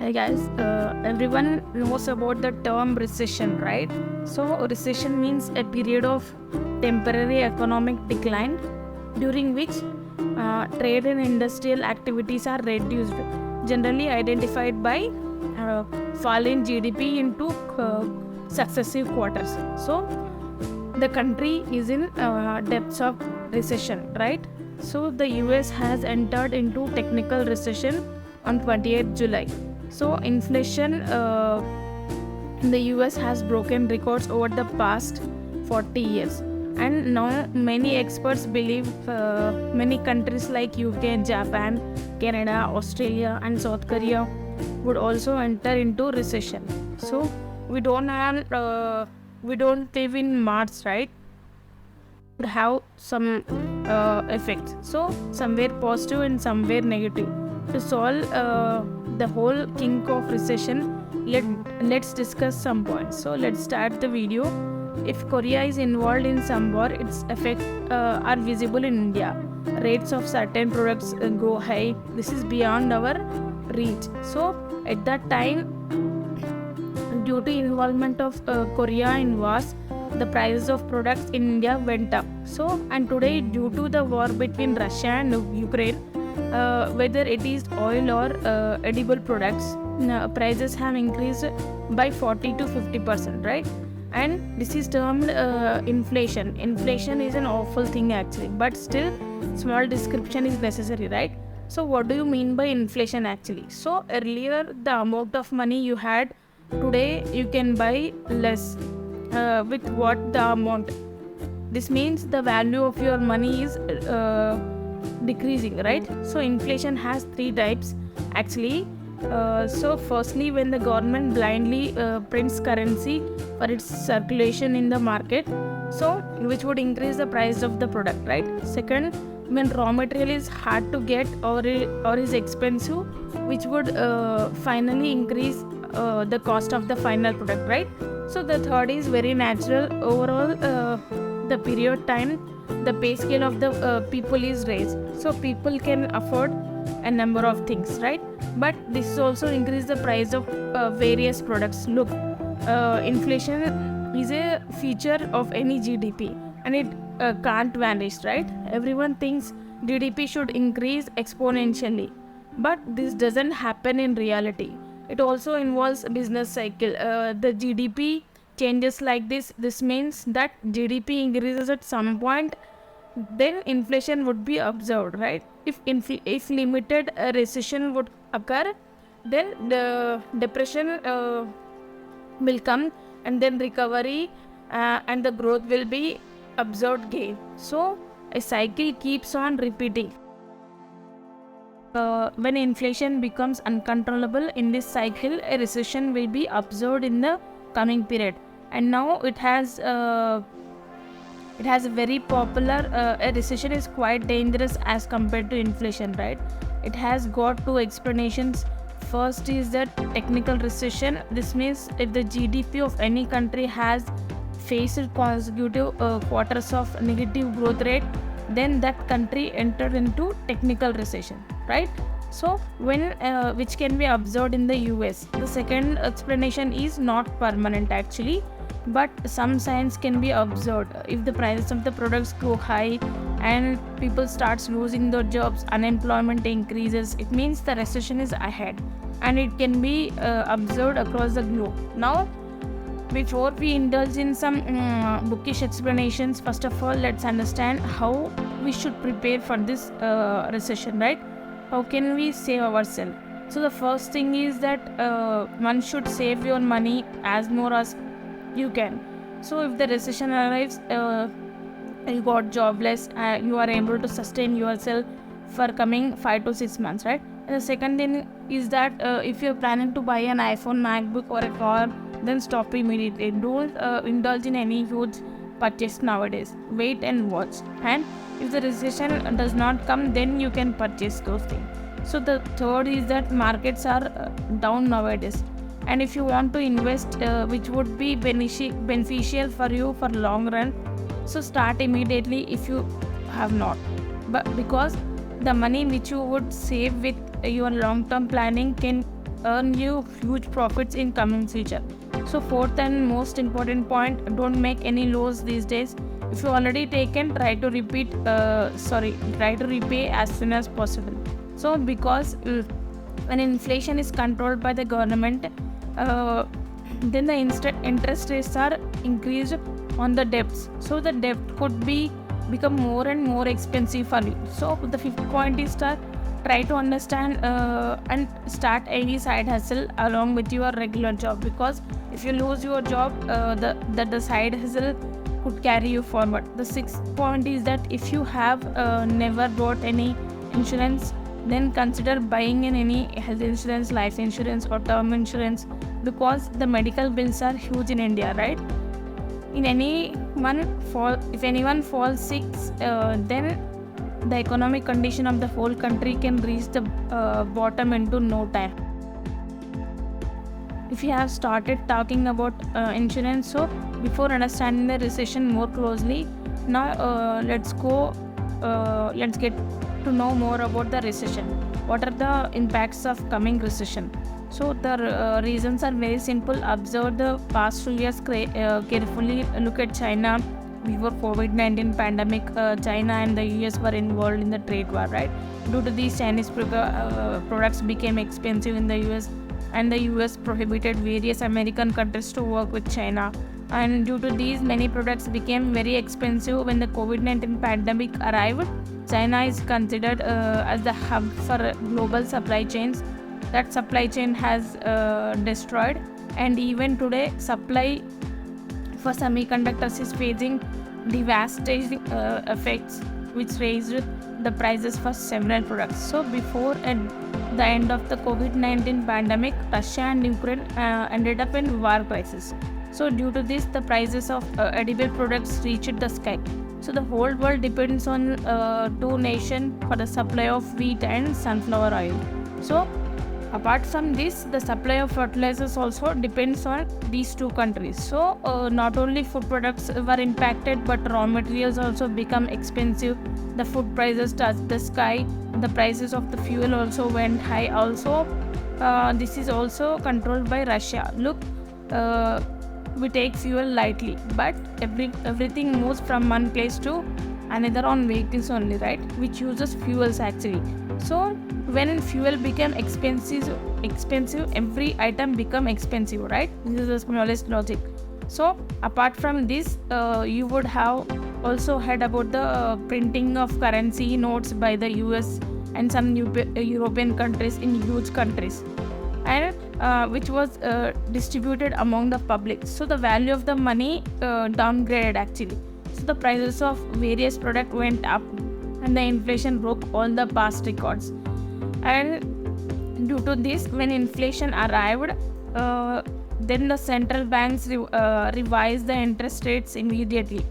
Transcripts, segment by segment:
Hey guys, everyone knows about the term recession, right? So, recession means a period of temporary economic decline during which trade and industrial activities are reduced, generally identified by fall in GDP into successive quarters. So, the country is in depths of recession, right? So, the US has entered into technical recession on 28th July. So, inflation in the US has broken records over the past 40 years. And now, many experts believe many countries like UK, Japan, Canada, Australia, and South Korea would also enter into recession. So, we don't live in Mars, right? Would have some effects. So, somewhere positive and somewhere negative. To solve the whole kink of recession, let's discuss some points. So let's start the video. If Korea is involved in some war, its effects are visible in India. Rates of certain products go high. This is beyond our reach. So at that time, due to involvement of Korea in wars, the prices of products in India went up. So and today, due to the war between Russia and Ukraine, whether it is oil or edible products, prices have increased by 40 to 50%, right? And this is termed inflation. Inflation is an awful thing actually, but still small description is necessary, right? So what do you mean by inflation actually? So earlier the amount of money you had, today you can buy less with what the amount. This means the value of your money is decreasing, right? So inflation has three types actually. So firstly, when the government blindly prints currency for its circulation in the market, so which would increase the price of the product, right? Second, when raw material is hard to get or is expensive, which would finally increase the cost of the final product, right? So the third is very natural. Overall, the period time, the pay scale of the people is raised, so people can afford a number of things, right? But this is also increase the price of various products. Look, inflation is a feature of any GDP, and it can't vanish, right? Everyone thinks GDP should increase exponentially, but this doesn't happen in reality. It also involves a business cycle. The GDP changes like this. This means that GDP increases at some point, then inflation would be observed, right? If limited recession would occur, then the depression will come, and then recovery and the growth will be observed again. So a cycle keeps on repeating. When inflation becomes uncontrollable in this cycle, a recession will be observed in the coming period. And now it has a very popular, a recession is quite dangerous as compared to inflation, right? It has got two explanations. First is that technical recession. This means if the GDP of any country has faced consecutive quarters of negative growth rate, then that country entered into technical recession, right? So when which can be observed in the US. The second explanation is not permanent actually, but some signs can be observed. If the prices of the products go high and people starts losing their jobs, unemployment increases, it means the recession is ahead, and it can be observed across the globe. Now, before we indulge in some bookish explanations, first of all, let's understand how we should prepare for this recession, right? How can we save ourselves? So the first thing is that one should save your money as more as you can. So if the recession arrives, you got jobless, you are able to sustain yourself for coming 5 to 6 months, right? And the second thing is that if you're planning to buy an iPhone, MacBook or a car, then stop immediately. Don't indulge in any huge purchase nowadays. Wait and watch. And if the recession does not come, then you can purchase those things. So the third is that markets are down nowadays, and if you want to invest, which would be beneficial for you for long run, so start immediately if you have not. But because the money which you would save with your long term planning can earn you huge profits in coming future. So fourth and most important point, don't make any loss these days. If you already taken, try to repay as soon as possible. So because when inflation is controlled by the government, then the interest rates are increased on the debts. So the debt could become more and more expensive for you. So the fifth point is that try to understand and start any side hustle along with your regular job, because if you lose your job, the side hustle could carry you forward. The sixth point is that if you have never bought any insurance, then consider buying in any health insurance, life insurance or term insurance, because the medical bills are huge in India, right? If anyone falls sick, then the economic condition of the whole country can reach the bottom into no time. If you have started talking about insurance, so before understanding the recession more closely, now let's get to know more about the recession. What are the impacts of coming recession? So the reasons are very simple. Observe the past 2 years carefully. Look at China. Before COVID-19 pandemic, China and the US were involved in the trade war, right? Due to these, Chinese products became expensive in the US, and the US prohibited various American countries to work with China. And due to these, many products became very expensive. When the COVID-19 pandemic arrived, China is considered as the hub for global supply chains. That supply chain has destroyed, and even today, supply for semiconductors is facing devastating effects, which raised the prices for several products. So before the end of the COVID-19 pandemic, Russia and Ukraine ended up in war crisis. So due to this, the prices of edible products reached the sky. So the whole world depends on two nations for the supply of wheat and sunflower oil. So apart from this, the supply of fertilizers also depends on these two countries. So not only food products were impacted, but raw materials also become expensive. The food prices touched the sky. The prices of the fuel also went high. Also, this is also controlled by Russia. Look, we take fuel lightly, but everything moves from one place to another on vehicles only, right? Which uses fuels actually. So when fuel became expensive, every item become expensive, right? This is the smallest logic. So apart from this, you would have also heard about the printing of currency notes by the US and some European countries in huge countries, and which was distributed among the public. So the value of the money downgraded actually. So the prices of various products went up, and the inflation broke all the past records. And due to this, when inflation arrived, then the central banks revised the interest rates immediately.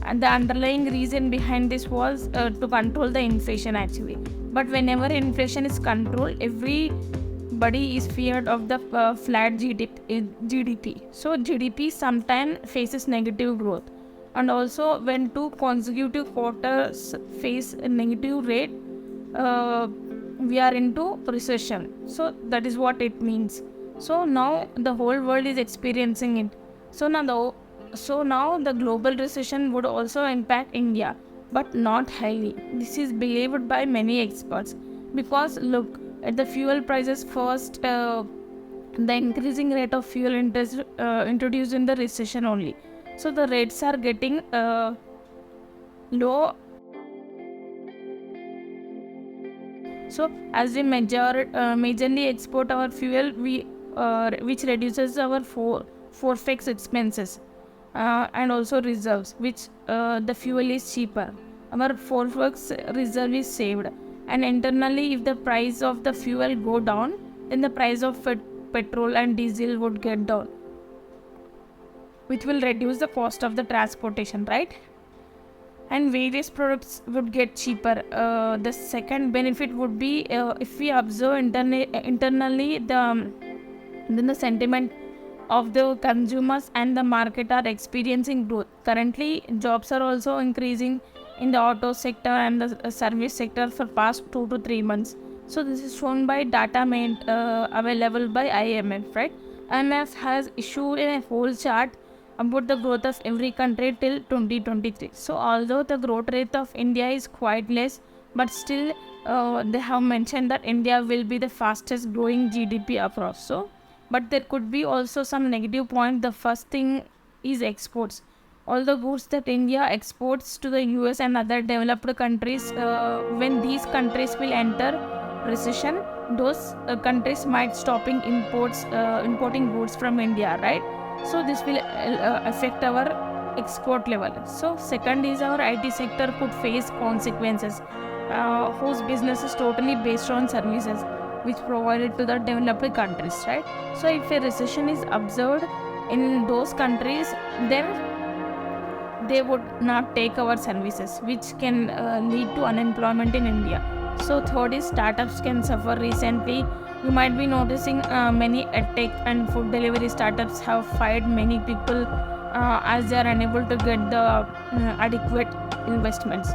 And the underlying reason behind this was to control the inflation actually. But whenever inflation is controlled, everybody is feared of the flat GDP. So GDP sometimes faces negative growth. And also when 2 consecutive quarters face a negative rate, we are into recession. So that is what it means. So now the whole world is experiencing it. So now the global recession would also impact India, but not highly. This is believed by many experts, because look at the fuel prices first. The increasing rate of fuel introduced in the recession only. So the rates are getting low. So as we majorly export our fuel, which reduces our forex expenses and also reserves, which the fuel is cheaper. Our forex reserve is saved, and internally, if the price of the fuel go down, then the price of petrol and diesel would get down, which will reduce the cost of the transportation, right? And various products would get cheaper. The second benefit would be if we observe internally, then the sentiment of the consumers and the market are experiencing growth. Currently, jobs are also increasing in the auto sector and the service sector for past 2 to 3 months. So this is shown by data made available by IMF, right? IMF has issued a whole chart about the growth of every country till 2023. So although the growth rate of India is quite less, but still they have mentioned that India will be the fastest growing GDP across. So, but there could be also some negative point. The first thing is exports. All the goods that India exports to the US and other developed countries, when these countries will enter recession, those countries might stopping importing goods from India, right? So this will affect our export level. So second is our IT sector could face consequences, whose business is totally based on services which provided to the developed countries, right? So if a recession is observed in those countries, then they would not take our services, which can lead to unemployment in India. So third is startups can suffer. Recently you might be noticing many tech and food delivery startups have fired many people as they are unable to get the adequate investments,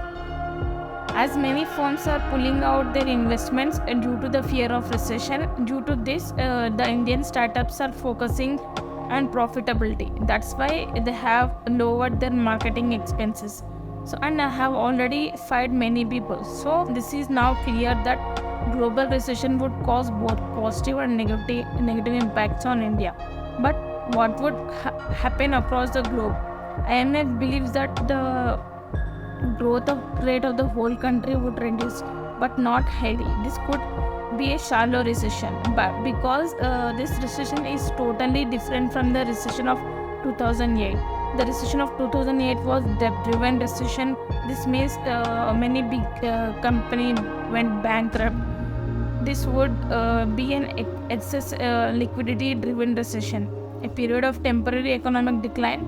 as many firms are pulling out their investments due to the fear of recession. Due to this, the Indian startups are focusing on profitability. That's why they have lowered their marketing expenses. So, and I have already fired many people. So this is now clear that global recession would cause both positive and negative impacts on India. But what would happen across the globe? IMF believes that the growth of rate of the whole country would reduce, but not heavy. This could be a shallow recession, but because this recession is totally different from the recession of 2008. The recession of 2008 was debt-driven recession. This means many big companies went bankrupt. This would be an excess liquidity-driven recession, a period of temporary economic decline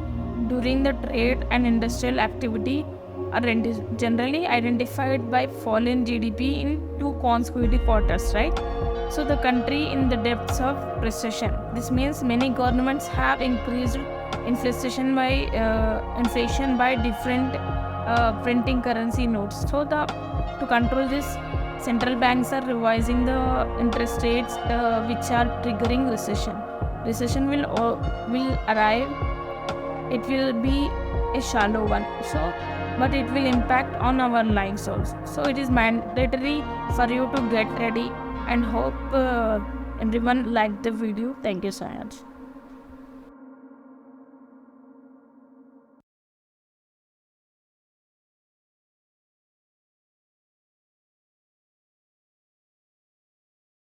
during the trade and industrial activity are generally identified by fallen GDP in 2 consecutive quarters, right? So the country in the depths of recession. This means many governments have increased inflation by different printing currency notes. So to control this, central banks are revising the interest rates, which are triggering recession. Recession will arrive. It will be a shallow one. So but it will impact on our lives also. So it is mandatory for you to get ready, and hope everyone liked the video. Thank you so much.